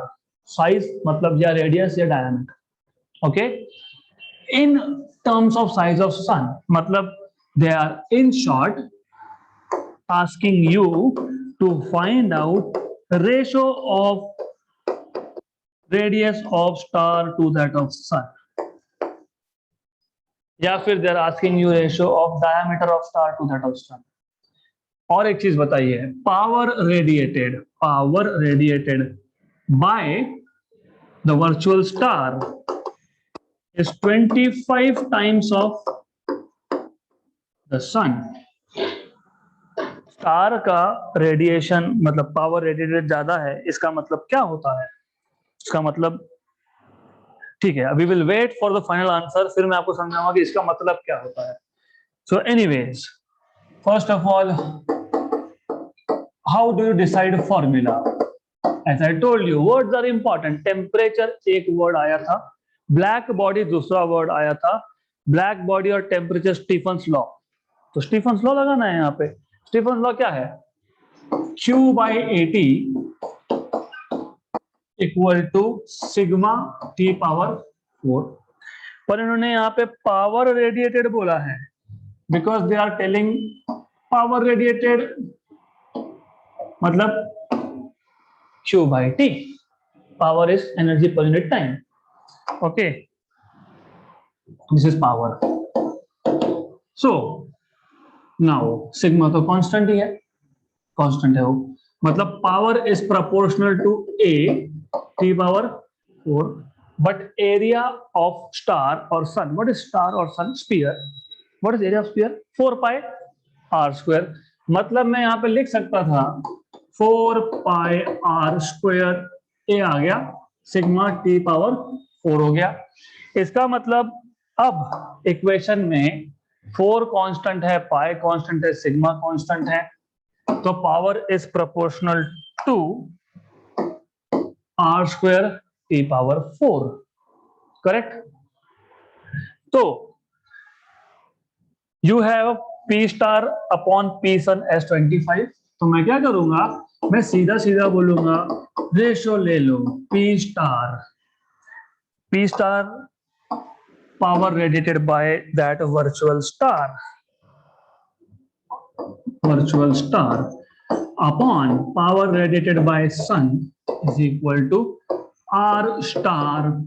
Size मतलब या radius या diameter. Okay, in terms of size of sun, मतलब they are in short asking you to find out ratio of radius of star to that of sun, या फिर they are asking you ratio of diameter of star to that of sun. और एक चीज बताइए, power radiated by the virtual star is 25 times of the sun. Star का radiation मतलब power radiated ज्यादा है, इसका मतलब क्या होता है, इसका मतलब, ठीक है, अभी will wait for the final answer, फिर मैं आपको समझाऊंगा कि इसका मतलब क्या होता है। So anyways, first of all, how do you decide formula? As I told you, words are important. Temperature एक वर्ड आया था, ब्लैक बॉडी दूसरा वर्ड आया था। ब्लैक बॉडी और टेम्परेचर स्टीफन्स लॉ, तो स्टीफन्स लॉ लगाना है यहाँ पे। स्टीफन्स लॉ क्या है, Q/AT equal to sigma T power 4, पर इन्होंने यहाँ पे पावर रेडिएटेड बोला है, because they are telling power radiated मतलब Q/T, power is energy per unit time. Okay, this is power. So now sigma तो कांस्टेंट ही है, कांस्टेंट है वो, मतलब power is proportional to A T power 4, but area of star or sun, what is star or sun? Sphere. What is area of sphere? 4πr²। मतलब मैं यहाँ पे लिख सकता था 4πr², A आ गया, सिग्मा T पावर 4 हो गया। इसका मतलब अब इक्वेशन में 4 कांस्टेंट है, पाई कांस्टेंट है, सिग्मा कांस्टेंट है, तो power is proportional to r² T power 4, correct. तो you have P star upon P sun as 25, तो मैं क्या करूंगा, मैं सीधा सीधा बोलूंगा रेशो ले लो P star P star power radiated by that virtual star upon power radiated by sun is equal to R star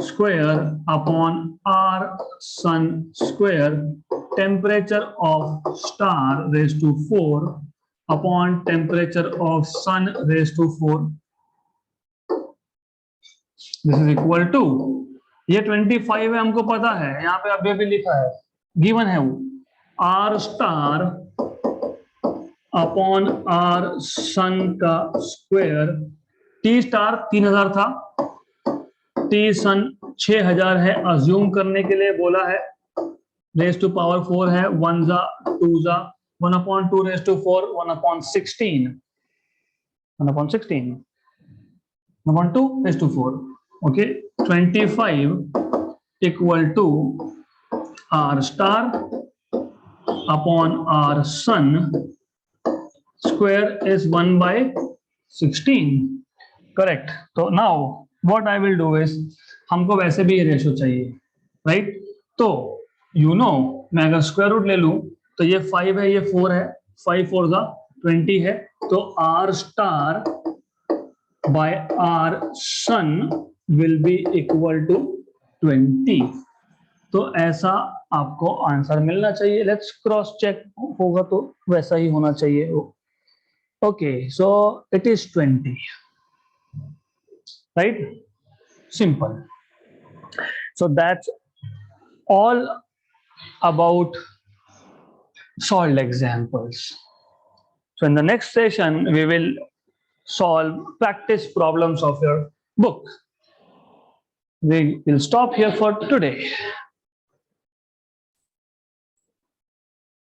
square upon R sun square, temperature of star raised to 4 upon temperature of sun raised to 4. This is equal to, ये 25 है, हमको पता है, यहाँ पे अभी भी लिखा है, गिवन है वो, R स्टार अपॉन R सन का स्क्वायर, T स्टार 3000 था, T सन 6000 है, अज्यूम करने के लिए बोला है, रेज टू पावर 4 है, 1 जा 2 जा 1 upon 2 raise to 4 1 upon 16 1 2 raise to 4. Okay, 25 equal to R star upon R sun square is 1 by 16. Correct. So now what I will do is, हमको वैसे भी ये रेशो चाहिए, राइट? तो you know, मैं अगर स्क्वायर रूट ले लूं तो ये 5 है, ये 4 है, 5 4 का 20 है, तो R star by R sun will be equal to 20. तो ऐसा आपको आंसर मिलना चाहिए. लेट्स क्रॉस चेक, होगा तो वैसा ही होना चाहिए. Okay, so it is 20, right? Simple. So that's all about solved examples. So in the next session we will solve practice problems of your book. We will stop here for today.